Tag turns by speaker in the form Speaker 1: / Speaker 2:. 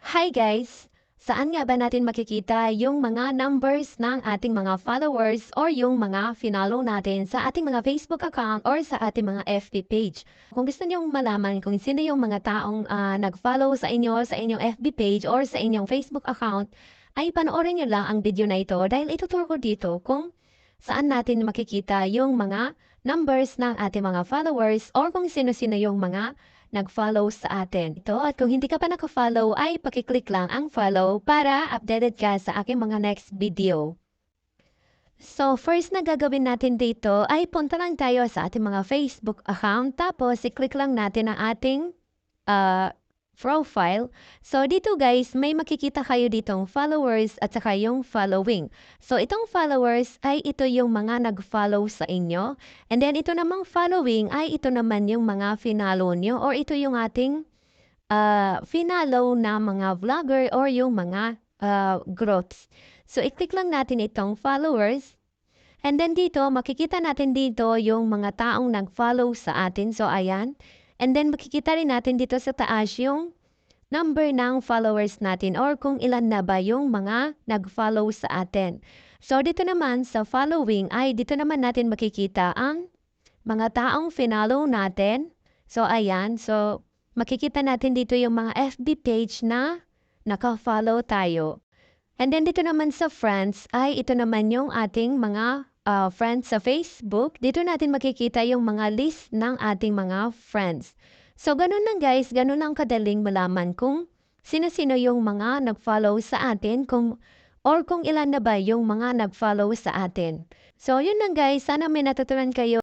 Speaker 1: Hi guys! Saan nga ba natin makikita yung mga numbers ng ating mga followers or yung mga finalo natin sa ating mga Facebook account or sa ating mga FB page? Kung gusto niyong malaman kung sino yung mga taong nag-follow sa inyong FB page or sa inyong Facebook account, ay panoorin niyo lang ang video na ito dahil ituturo ko dito kung saan natin makikita yung mga numbers ng ating mga followers or kung sino-sino yung mga nag-follow sa atin. Ito, at kung hindi ka pa naka-follow ay pakiclick lang ang follow para updated ka sa aking mga next video. So, first na gagawin natin dito ay punta lang tayo sa ating mga Facebook account tapos i-click lang natin ang ating profile. So, dito guys, may makikita kayo ditong followers at saka yung following. So, itong followers ay ito yung mga nag-follow sa inyo. And then, ito namang following ay ito naman yung mga finalo nyo or ito yung ating finalo na mga vlogger or yung mga groups. So, i-click lang natin itong followers. And then dito, makikita natin dito yung mga taong nag-follow sa atin. So, ayan. And then, makikita rin natin dito sa taas yung number ng followers natin or kung ilan na ba yung mga nag-follow sa atin. So, dito naman sa following ay dito naman natin makikita ang mga taong finalo natin. So, ayan. So, makikita natin dito yung mga FB page na naka-follow tayo. And then dito naman sa friends ay ito naman yung ating mga friends sa Facebook. Dito natin makikita yung mga list ng ating mga friends. So ganun lang guys, ganun lang kadaling malaman kung sino-sino yung mga nag-follow sa atin or kung ilan na ba yung mga nag-follow sa atin. So yun lang guys, sana may natutunan kayo.